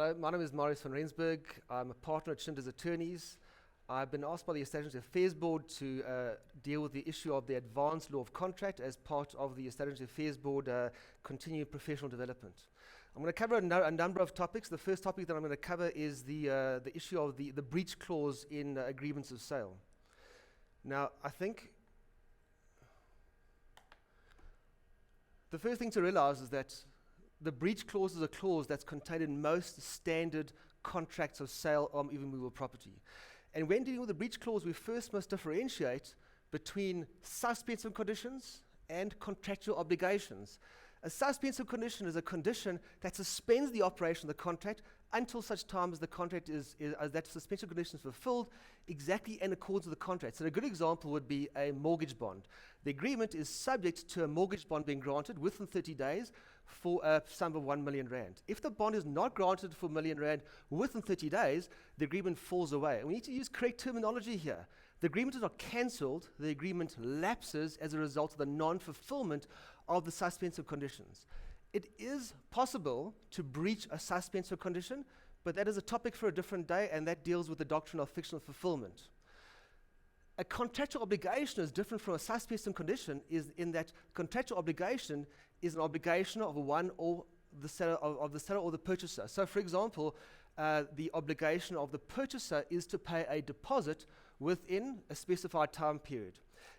Hello, my name is Marius van Rensburg. I'm a partner at Schindler's Attorneys. I've been asked by the Establishment Affairs Board to deal with the issue of the advanced law of contract as part of the Establishment Affairs Board continued professional development. I'm going to cover a number of topics. The first topic that I'm going to cover is the issue of the breach clause in agreements of sale. Now, I think the first thing to realize is that the breach clause is a clause that's contained in most standard contracts of sale of even movable property. And when dealing with the breach clause, we first must differentiate between suspensive conditions and contractual obligations. A suspensive condition is a condition that suspends the operation of the contract until such time as the contract as that suspension condition is fulfilled exactly in accordance with the contract. So a good example would be a mortgage bond. The agreement is subject to a mortgage bond being granted within 30 days for a sum of 1 million rand. If the bond is not granted for 1 million rand within 30 days, the agreement falls away. And we need to use correct terminology here. The agreement is not cancelled, the agreement lapses as a result of the non-fulfillment of the suspensive conditions. It is possible to breach a suspensive condition, but that is a topic for a different day, and that deals with the doctrine of fictional fulfillment. A contractual obligation is different from a suspensive condition is in that contractual obligation is an obligation of one or the seller of the seller or the purchaser. So, for example, the obligation of the purchaser is to pay a deposit within a specified time period.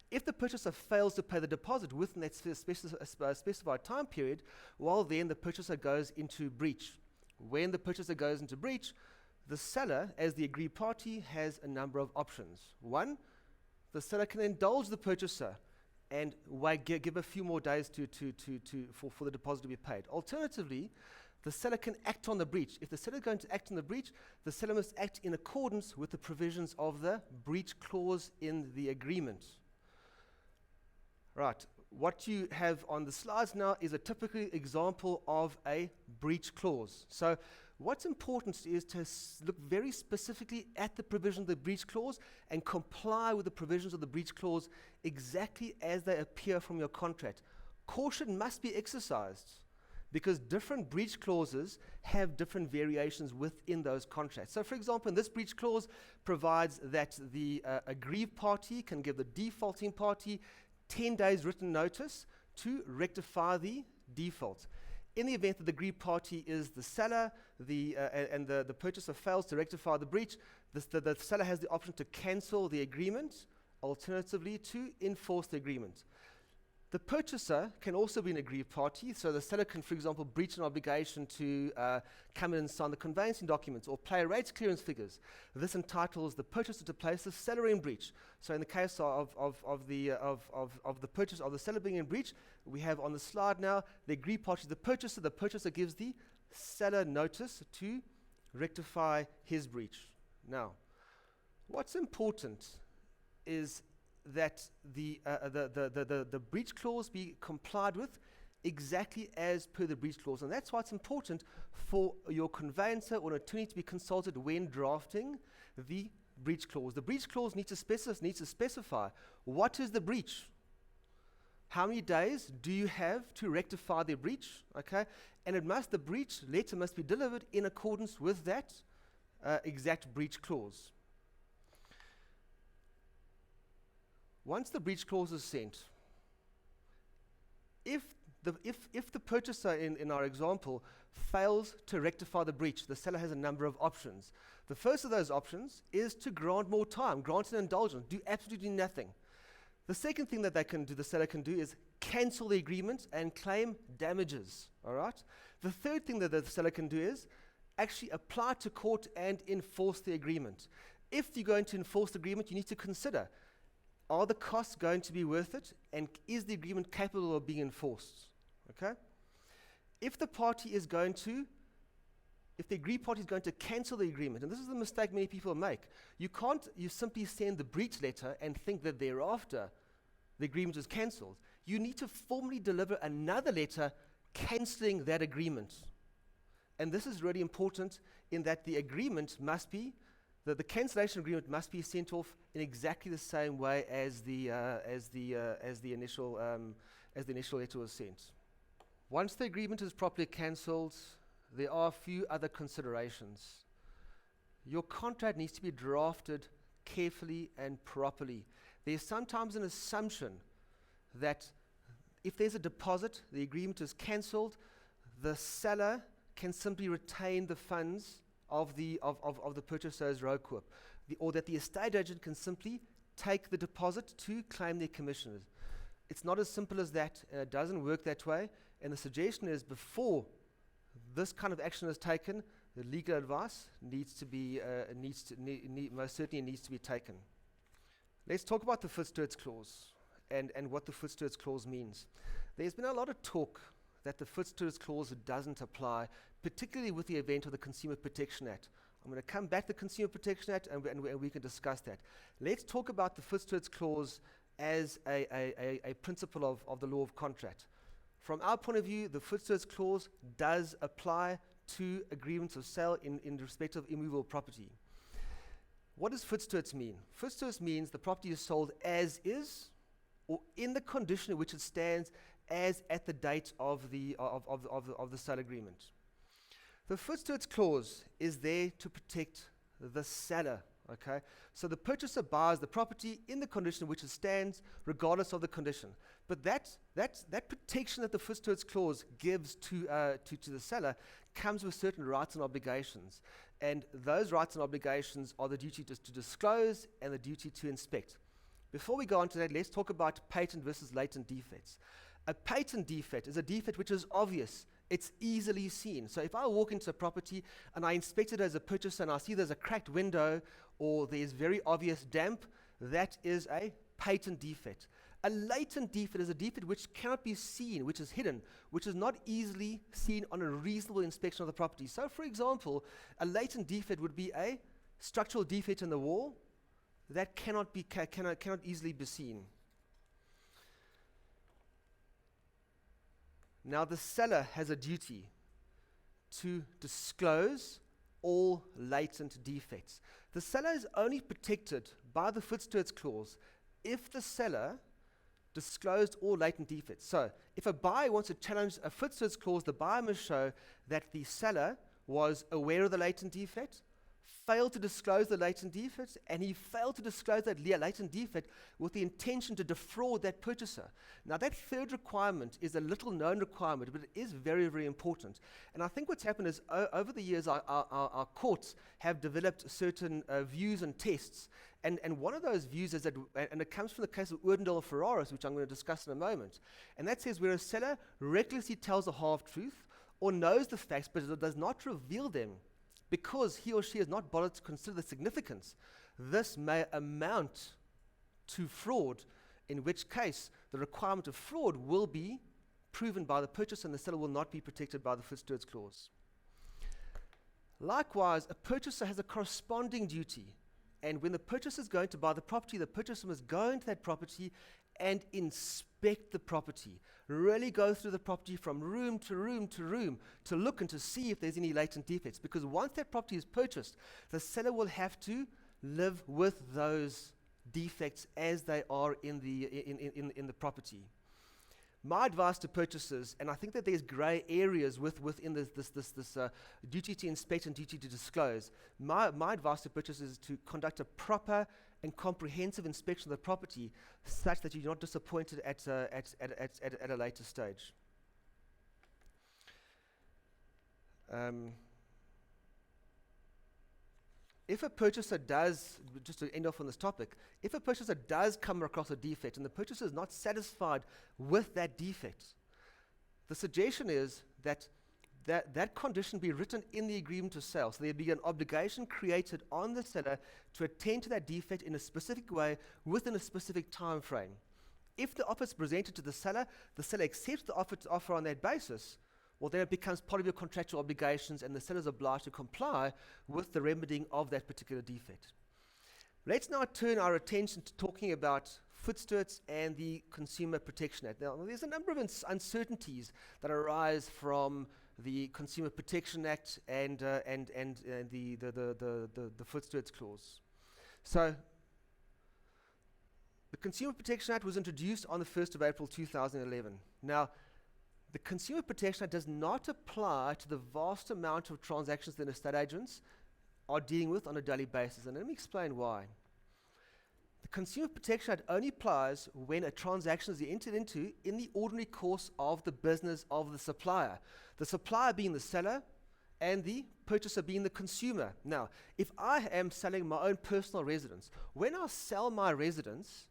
If the purchaser fails to pay the deposit within that specified time period, well, then the purchaser goes into breach. When the purchaser goes into breach, the seller, as the agreed party, has a number of options. One, the seller can indulge the purchaser and give a few more days for the deposit to be paid. Alternatively, the seller can act on the breach. If the seller is going to act on the breach, the seller must act in accordance with the provisions of the breach clause in the agreement. Right, what you have on the slides now is a typical example of a breach clause. So what's important is to look very specifically at the provision of the breach clause and comply with the provisions of the breach clause exactly as they appear from your contract. Caution must be exercised because different breach clauses have different variations within those contracts. So for example, in this breach clause provides that the aggrieved party can give the defaulting party 10 days written notice to rectify the default. In the event that the aggrieved party is the seller and the purchaser fails to rectify the breach, the seller has the option to cancel the agreement, alternatively to enforce the agreement. The purchaser can also be an aggrieved party, so the seller can, for example, breach an obligation to come in and sign the conveyancing documents or pay rates clearance figures. This entitles the purchaser to place the seller in breach. So in the case of the purchase of the seller being in breach, we have on the slide now the aggrieved party is the purchaser. The purchaser gives the seller notice to rectify his breach. Now, what's important is that the breach clause be complied with exactly as per the breach clause. And that's why it's important for your conveyancer or an attorney to be consulted when drafting the breach clause. The breach clause needs to specify what is the breach. How many days do you have to rectify the breach? Okay, and the breach letter must be delivered in accordance with that exact breach clause. Once the breach clause is sent, if the purchaser in our example fails to rectify the breach, the seller has a number of options. The first of those options is to grant more time, grant an indulgence, do absolutely nothing. The second thing that the seller can do is cancel the agreement and claim damages. All right. The third thing that the seller can do is actually apply to court and enforce the agreement. If you're going to enforce the agreement, you need to consider, are the costs going to be worth it, and is the agreement capable of being enforced? Okay? If the aggrieved party is going to cancel the agreement, and this is the mistake many people make, you simply send the breach letter and think that thereafter the agreement is cancelled. You need to formally deliver another letter cancelling that agreement. And this is really important in that the agreement must be the cancellation agreement must be sent off in exactly the same way as the initial letter was sent. Once the agreement is properly cancelled, there are a few other considerations. Your contract needs to be drafted carefully and properly. There's sometimes an assumption that if there's a deposit, the agreement is cancelled, the seller can simply retain the funds of the purchaser's road corp, or that the estate agent can simply take the deposit to claim their commissions. It's not as simple as that, and it doesn't work that way. And the suggestion is, before this kind of action is taken, the legal advice needs to be most certainly needs to be taken. Let's talk about the VOETSTOOTS clause and what the VOETSTOOTS clause means. There's been a lot of talk that the VOETSTOOTS clause doesn't apply, particularly with the event of the Consumer Protection Act. I'm going to come back to the Consumer Protection Act and we can discuss that. Let's talk about the VOETSTOOTS clause as a principle of the law of contract. From our point of view, the VOETSTOOTS clause does apply to agreements of sale in respect of immovable property. What does VOETSTOOTS mean? VOETSTOOTS means the property is sold as is, or in the condition in which it stands as at the date of the sale agreement. The VOETSTOOTS clause is there to protect the seller. Okay, so the purchaser buys the property in the condition in which it stands, regardless of the condition. But that protection that the VOETSTOOTS clause gives to the seller comes with certain rights and obligations. And those rights and obligations are the duty to disclose and the duty to inspect. Before we go on to that, let's talk about patent versus latent defects. A patent defect is a defect which is obvious. It's easily seen. So if I walk into a property and I inspect it as a purchaser and I see there's a cracked window or there's very obvious damp, that is a patent defect. A latent defect is a defect which cannot be seen, which is hidden, which is not easily seen on a reasonable inspection of the property. So for example, a latent defect would be a structural defect in the wall that cannot easily be seen. Now the seller has a duty to disclose all latent defects. The seller is only protected by the VOETSTOOTS clause if the seller disclosed all latent defects. So if a buyer wants to challenge a VOETSTOOTS clause, the buyer must show that the seller was aware of the latent defect, failed to disclose the latent defect, and he failed to disclose that latent defect with the intention to defraud that purchaser. Now that third requirement is a little known requirement, but it is very, very important. And I think what's happened is over the years our courts have developed certain views and tests. And one of those views is that, and it comes from the case of Oordendal Ferraris, which I'm going to discuss in a moment, and that says where a seller recklessly tells a half-truth or knows the facts but does not reveal them, because he or she has not bothered to consider the significance, this may amount to fraud, in which case the requirement of fraud will be proven by the purchaser and the seller will not be protected by the VOETSTOOTS clause. Likewise, a purchaser has a corresponding duty, and when the purchaser is going to buy the property, the purchaser must go into that property and inspect the property, really go through the property from room to room to room to look and to see if there's any latent defects. Because once that property is purchased, the seller will have to live with those defects as they are in the property. My advice to purchasers, and I think that there's grey areas within this duty to inspect and duty to disclose. My advice to purchasers is to conduct a proper and comprehensive inspection of the property, such that you're not disappointed at a later stage. If a purchaser does, just to end off on this topic, if a purchaser does come across a defect and the purchaser is not satisfied with that defect, the suggestion is that condition be written in the agreement of sale. So there be an obligation created on the seller to attend to that defect in a specific way within a specific time frame. If the offer is presented to the seller accepts the offer on that basis, well, then it becomes part of your contractual obligations and the seller is obliged to comply with the remedying of that particular defect. Let's now turn our attention to talking about VOETSTOOTS and the Consumer Protection Act. Now, there's a number of uncertainties that arise from the Consumer Protection Act and the VOETSTOOTS clause. So, the Consumer Protection Act was introduced on the 1st of April 2011. Now, The Consumer Protection Act does not apply to the vast amount of transactions that estate agents are dealing with on a daily basis. And let me explain why. The Consumer Protection Act only applies when a transaction is entered into in the ordinary course of the business of the supplier. The supplier being the seller and the purchaser being the consumer. Now, if I am selling my own personal residence, when I sell my residence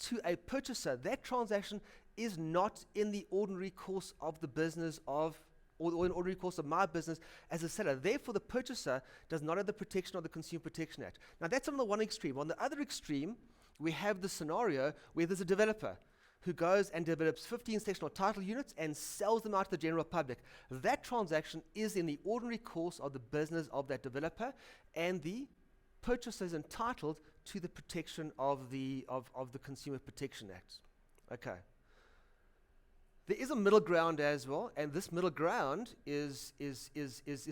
to a purchaser, that transaction is not in the ordinary course of the business of, or in ordinary course of my business as a seller. Therefore, the purchaser does not have the protection of the Consumer Protection Act. Now, that's on the one extreme. On the other extreme, we have the scenario where there's a developer who goes and develops 15 sectional title units and sells them out to the general public. That transaction is in the ordinary course of the business of that developer, and the purchaser is entitled to the protection of the Consumer Protection Act. Okay. There is a middle ground as well, and this middle ground is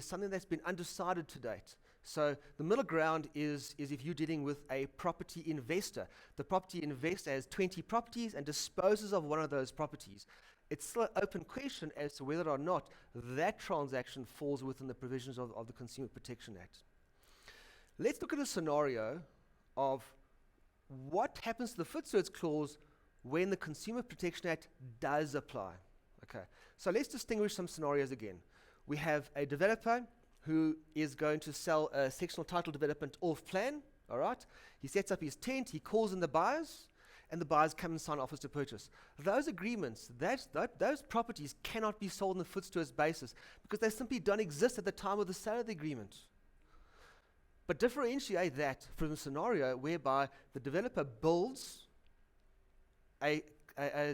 something that's been undecided to date. So the middle ground is if you're dealing with a property investor. The property investor has 20 properties and disposes of one of those properties. It's still an open question as to whether or not that transaction falls within the provisions of the Consumer Protection Act. Let's look at a scenario of what happens to the VOETSTOOTS clause when the Consumer Protection Act does apply. Okay, so let's distinguish some scenarios again. We have a developer who is going to sell a sectional title development off plan, all right? He sets up his tent, he calls in the buyers, and the buyers come and sign offers to purchase. Those agreements, those properties cannot be sold on the VOETSTOOTS basis because they simply don't exist at the time of the sale of the agreement. But differentiate that from a scenario whereby the developer builds a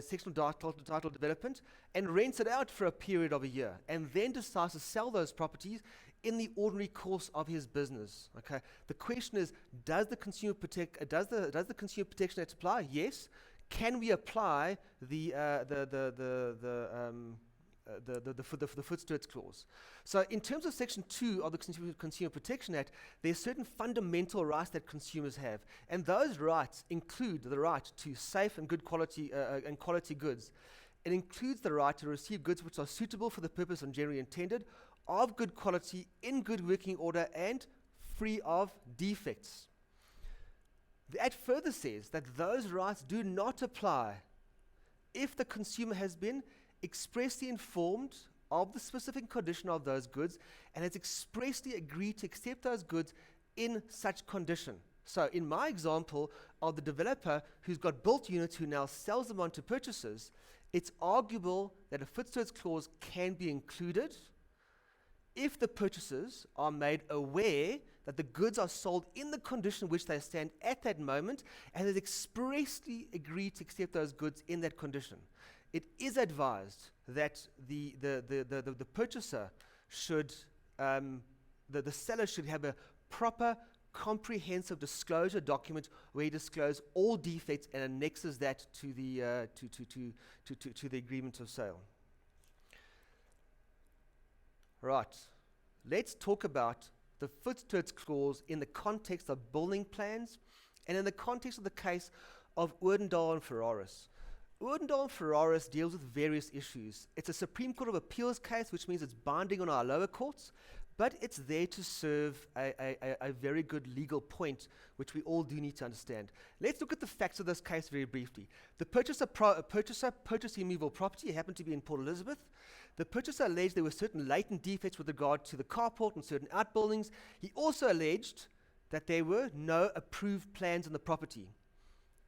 sectional title development and rents it out for a period of a year, and then decides to sell those properties in the ordinary course of his business. Okay. The question is, does the Consumer Protection Act apply? Yes. Can we apply the VOETSTOOTS clause? So, in terms of Section 2 of the Consumer Protection Act, there are certain fundamental rights that consumers have, and those rights include the right to safe and good quality goods. It includes the right to receive goods which are suitable for the purpose and generally intended, of good quality, in good working order, and free of defects. The Act further says that those rights do not apply if the consumer has been expressly informed of the specific condition of those goods and has expressly agreed to accept those goods in such condition. So in my example of the developer who's got built units who now sells them on to purchasers, it's arguable that a VOETSTOOTS clause can be included if the purchasers are made aware that the goods are sold in the condition in which they stand at that moment and has expressly agreed to accept those goods in that condition. It is advised that the purchaser should, the seller should have a proper comprehensive disclosure document where he discloses all defects and annexes that to the agreement of sale. Right, let's talk about the VOETSTOOTS clause in the context of building plans and in the context of the case of Odendaal and Ferraris. Odendaal and Ferraris deals with various issues. It's a Supreme Court of Appeals case, which means it's binding on our lower courts, but it's there to serve a very good legal point, which we all do need to understand. Let's look at the facts of this case very briefly. The purchaser purchased immovable property. It happened to be in Port Elizabeth. The purchaser alleged there were certain latent defects with regard to the carport and certain outbuildings. He also alleged that there were no approved plans on the property.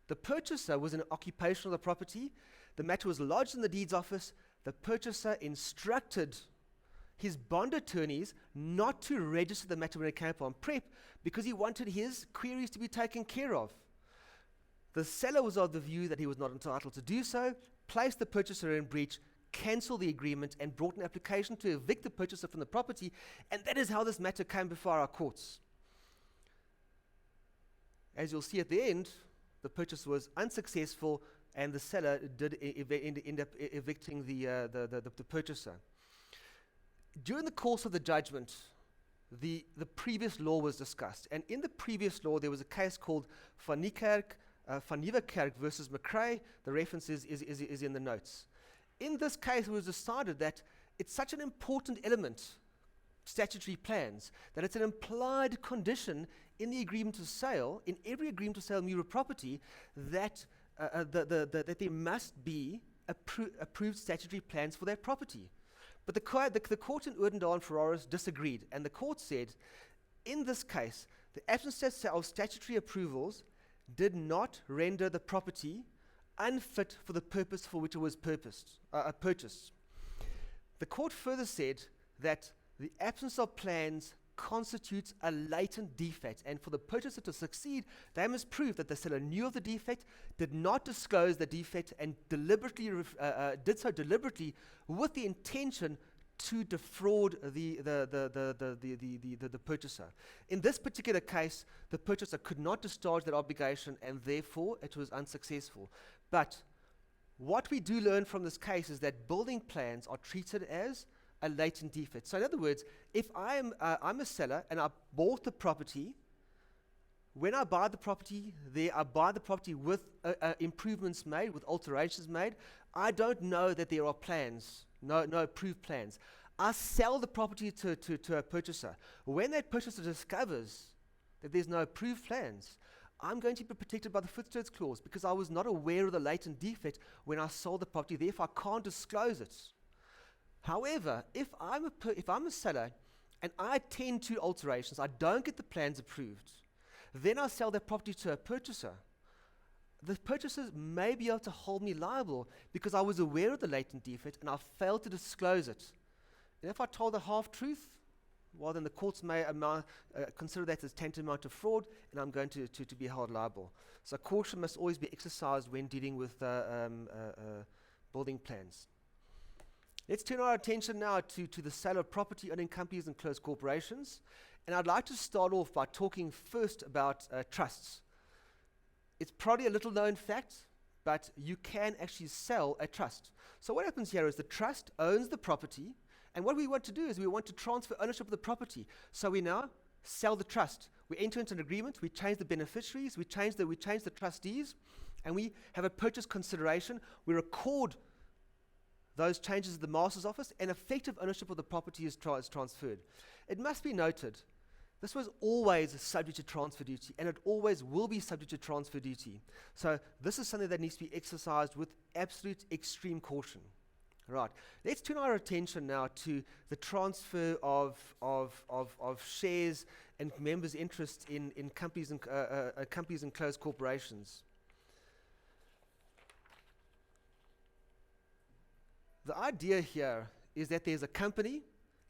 The purchaser was in occupation of the property. The matter was lodged in the deeds office. The purchaser instructed his bond attorneys not to register the matter when it came upon prep because he wanted his queries to be taken care of. The seller was of the view that he was not entitled to do so, placed the purchaser in breach, cancelled the agreement, and brought an application to evict the purchaser from the property, and that is how this matter came before our courts. As you'll see at the end, the purchase was unsuccessful, and the seller did end up evicting the purchaser. During the course of the judgment, the previous law was discussed, and in the previous law there was a case called Van Niekerk versus McRae. The reference is in the notes. in this case, it was decided that it's such an important element, statutory plans, that it's an implied condition in the agreement of sale, in every agreement of sale of real property, that that there must be approved statutory plans for that property. But the court in Odendaal and Ferraris disagreed, and the court said, in this case, the absence of statutory approvals did not render the property unfit for the purpose for which it was purchased. The court further said that the absence of plans constitutes a latent defect, and for the purchaser to succeed, they must prove that the seller knew of the defect, did not disclose the defect, and did so deliberately with the intention to defraud the purchaser. In this particular case, the purchaser could not discharge that obligation, and therefore it was unsuccessful. But what we do learn from this case is that building plans are treated as a latent defect. So in other words, if I'm a seller and I bought the property, when I buy the property, I buy the property with improvements made, with alterations made. I don't know that there are plans, no approved plans. I sell the property to a purchaser. When that purchaser discovers that there's no approved plans, I'm going to be protected by the VOETSTOOTS clause because I was not aware of the latent defect when I sold the property, therefore I can't disclose it. However, if I'm a seller and I attend to alterations, I don't get the plans approved, then I sell that property to a purchaser. The purchaser may be able to hold me liable because I was aware of the latent defect and I failed to disclose it. And if I told a half-truth, well, then the courts may consider that as tantamount to fraud, and I'm going to be held liable. So caution must always be exercised when dealing with building plans. Let's turn our attention now to the sale of property owning companies and closed corporations. And I'd like to start off by talking first about trusts. It's probably a little known fact, but you can actually sell a trust. So what happens here is the trust owns the property, and what we want to do is we want to transfer ownership of the property. So we now sell the trust. We enter into an agreement, we change the beneficiaries, we change the trustees, and we have a purchase consideration. We record those changes at the master's office, and effective ownership of the property is transferred. It must be noted, this was always subject to transfer duty, and it always will be subject to transfer duty. So this is something that needs to be exercised with absolute extreme caution. Right, let's turn our attention now to the transfer of shares and members' interest in companies and closed corporations. The idea here is that there's a company,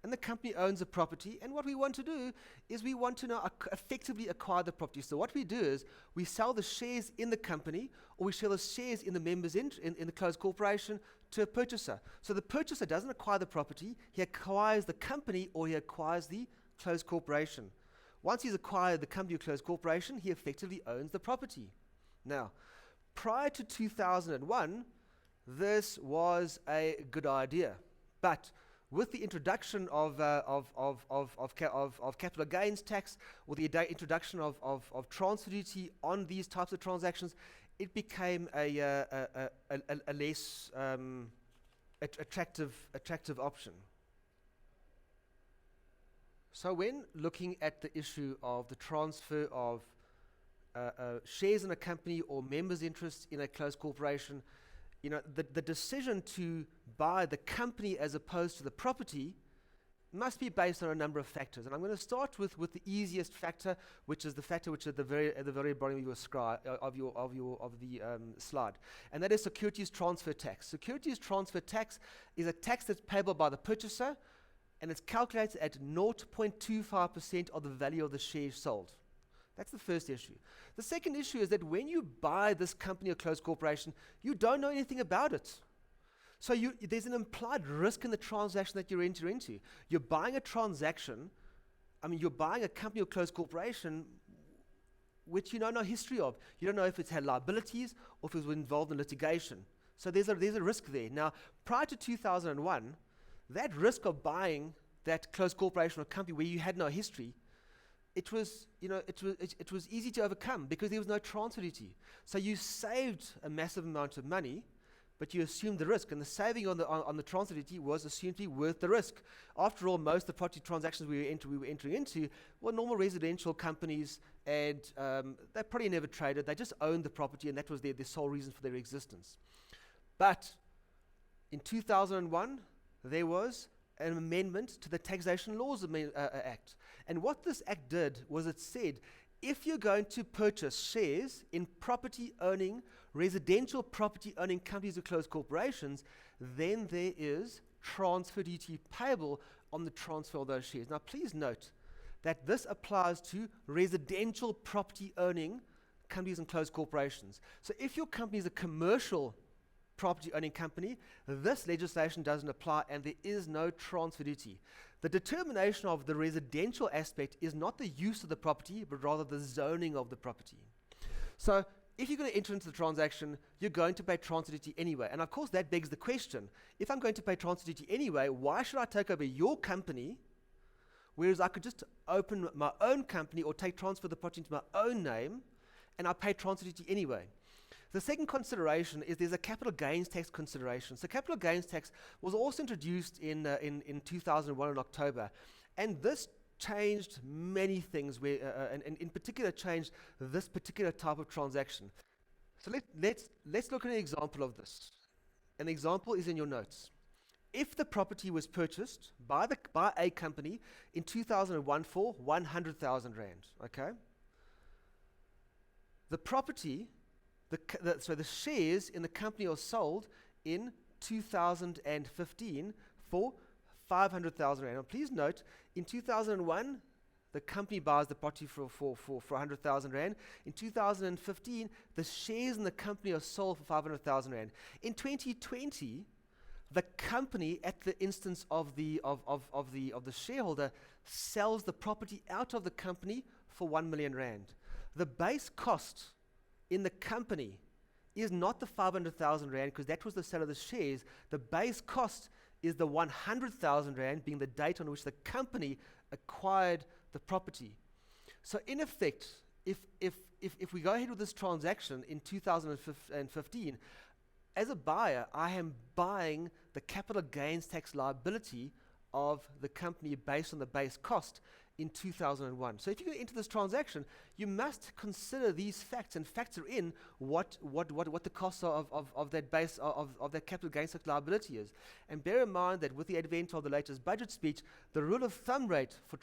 and the company owns a property, and what we want to do is we want to now effectively acquire the property. So what we do is we sell the shares in the company, or we sell the shares in the members in the closed corporation to a purchaser. So the purchaser doesn't acquire the property, he acquires the company, or he acquires the closed corporation. Once he's acquired the company or closed corporation, he effectively owns the property. Now, prior to 2001, this was a good idea, but with the introduction of capital gains tax, or the introduction of transfer duty on these types of transactions, it became a less attractive option. So when looking at the issue of the transfer of shares in a company or members' interest in a closed corporation, you know, the decision to buy the company as opposed to the property must be based on a number of factors. And I'm going to start with the easiest factor, which is the factor which is at the very bottom of your slide, and that is securities transfer tax. Securities transfer tax is a tax that's payable by the purchaser, and it's calculated at 0.25% of the value of the shares sold. That's the first issue. The second issue is that when you buy this company or closed corporation, you don't know anything about it. So there's an implied risk in the transaction that you're entering into. You're buying a transaction, you're buying a company or closed corporation which you don't know history of. You don't know if it's had liabilities or if it was involved in litigation. So there's a risk there. Now, prior to 2001, that risk of buying that closed corporation or company where you had no history, it was easy to overcome because there was no transfer duty. So you saved a massive amount of money, but you assumed the risk, and the saving on the transfer duty was assumed to be worth the risk. After all, most of the property transactions we were entering into were normal residential companies, and they probably never traded. They just owned the property, and that was their sole reason for their existence. But in 2001, there was an amendment to the Taxation Laws Act. And what this act did was it said, if you're going to purchase shares in residential property owning companies or closed corporations, then there is transfer duty payable on the transfer of those shares. Now, please note that this applies to residential property owning companies and closed corporations. So if your company is a commercial property owning company, this legislation doesn't apply and there is no transfer duty. The determination of the residential aspect is not the use of the property, but rather the zoning of the property. So if you're going to enter into the transaction, you're going to pay transfer duty anyway. And of course, that begs the question, if I'm going to pay transfer duty anyway, why should I take over your company, whereas I could just open my own company or transfer the property into my own name, and I pay transfer duty anyway? The second consideration is there's a capital gains tax consideration. So capital gains tax was also introduced in 2001 in October. And this changed many things, and in particular changed this particular type of transaction. So let's look at an example of this. An example is in your notes. If the property was purchased by a company in 2001 for 100,000 Rand, okay? The property, so the shares in the company are sold in 2015 for 500,000 Rand. Now please note, in 2001, the company buys the property for 100,000 Rand. In 2015, the shares in the company are sold for 500,000 Rand. In 2020, the company, at the instance of the shareholder, sells the property out of the company for 1 million Rand. The base cost in the company is not the 500,000 Rand, because that was the sale of the shares. The base cost is the 100,000 Rand, being the date on which the company acquired the property. So in effect, if we go ahead with this transaction in 2015, as a buyer, I am buying the capital gains tax liability of the company based on the base cost in 2001. So if you go into this transaction, you must consider these facts and factor in what the cost of that base of that capital gains tax liability is. And bear in mind that with the advent of the latest budget speech, the rule of thumb rate for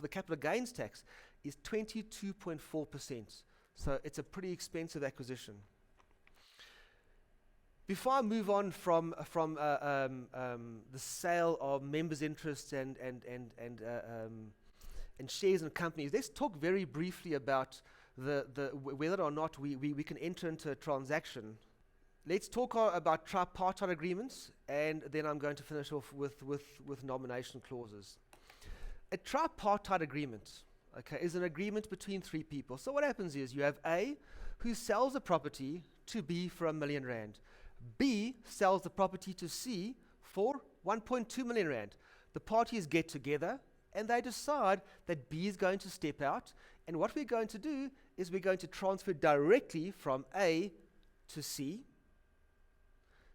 the capital gains tax is 22.4%. So it's a pretty expensive acquisition. Before I move on from the sale of members' interests and shares in companies, let's talk very briefly about whether or not we can enter into a transaction. Let's talk about tripartite agreements, and then I'm going to finish off with nomination clauses. A tripartite agreement, okay, is an agreement between three people. So what happens is you have A, who sells a property to B for 1 million Rand. B sells the property to C for 1.2 million Rand. The parties get together and they decide that B is going to step out, and what we're going to do is we're going to transfer directly from A to C.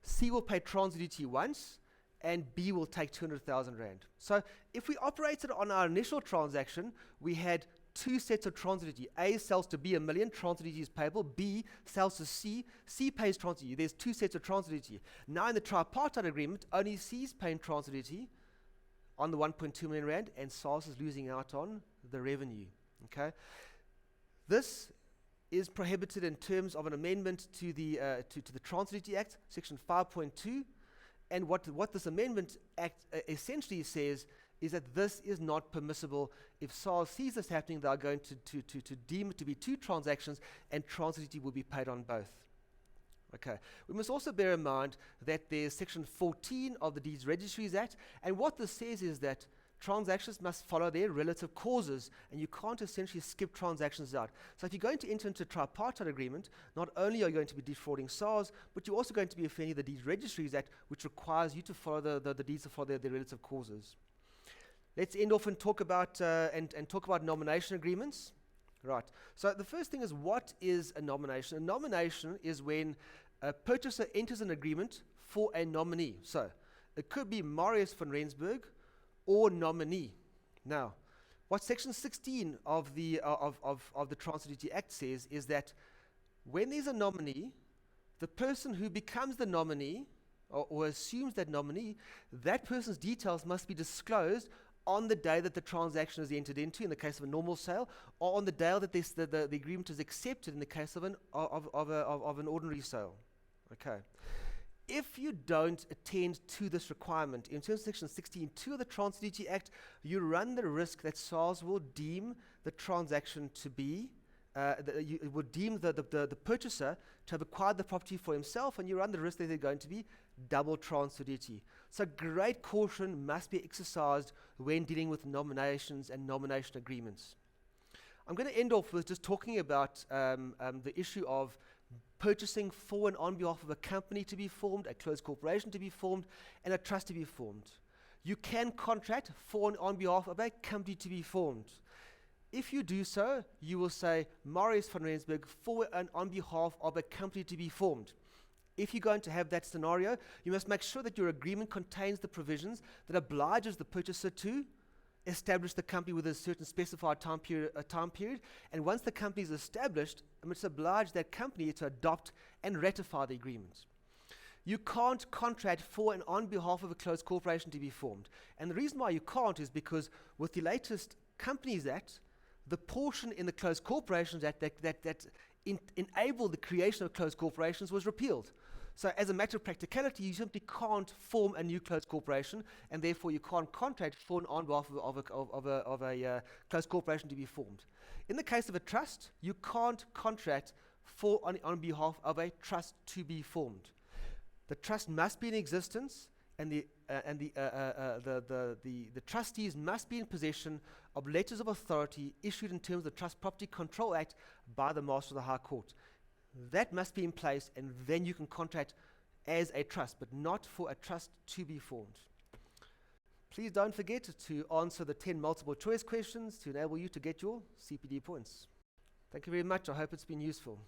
C will pay transfer duty once, and B will take 200,000 Rand. So if we operated on our initial transaction, we had two sets of transfer duty. A sells to B 1 million, transfer duty is payable. B sells to C, C pays transfer duty. There's two sets of transfer duty. Now in the tripartite agreement, only C is paying transfer duty on the 1.2 million Rand, and SARS is losing out on the revenue. Okay, this is prohibited in terms of an amendment to the Transfer Duty Act, Section 5.2, and what this amendment act essentially says is that this is not permissible. If SARS sees this happening, they are going to deem it to be two transactions, and transfer duty will be paid on both. Okay. We must also bear in mind that there's Section 14 of the Deeds Registries Act, and what this says is that transactions must follow their relative causes, and you can't essentially skip transactions out. So if you're going to enter into a tripartite agreement, not only are you going to be defrauding SARS, but you're also going to be offending the Deeds Registries Act, which requires you to follow the deeds to follow their relative causes. Let's end off and talk about talk about nomination agreements. Right. So the first thing is, what is a nomination? A nomination is when A purchaser enters an agreement for a nominee. So it could be Marius van Rensburg or nominee. Now, what Section 16 of the Transfer Duty Act says is that when there's a nominee, the person who becomes the nominee or assumes that nominee, that person's details must be disclosed on the day that the transaction is entered into, in the case of a normal sale, or on the day that the agreement is accepted, in the case of an ordinary sale. Okay. If you don't attend to this requirement, in terms of Section 16.2 of the Transfer Duty Act, you run the risk that SARS will deem the transaction to be, it would deem the purchaser to have acquired the property for himself, and you run the risk that there's going to be double transfer duty. So great caution must be exercised when dealing with nominations and nomination agreements. I'm going to end off with just talking about the issue of purchasing for and on behalf of a company to be formed, a closed corporation to be formed, and a trust to be formed. You can contract for and on behalf of a company to be formed. If you do so, you will say Marius van Rensburg for and on behalf of a company to be formed. If you're going to have that scenario, you must make sure that your agreement contains the provisions that obliges the purchaser to establish the company with a certain specified time period, and once the company is established, it must oblige that company to adopt and ratify the agreement. You can't contract for and on behalf of a closed corporation to be formed. And the reason why you can't is because with the latest Companies Act, the portion in the Closed Corporations Act that enabled the creation of closed corporations was repealed. So as a matter of practicality, you simply can't form a new closed corporation, and therefore you can't contract for and on behalf of a closed corporation to be formed. In the case of a trust, you can't contract for on behalf of a trust to be formed. The trust must be in existence, and the trustees must be in possession of letters of authority issued in terms of the Trust Property Control Act by the Master of the High Court. That must be in place, and then you can contract as a trust, but not for a trust to be formed. Please don't forget to answer the 10 multiple choice questions to enable you to get your CPD points. Thank you very much. I hope it's been useful.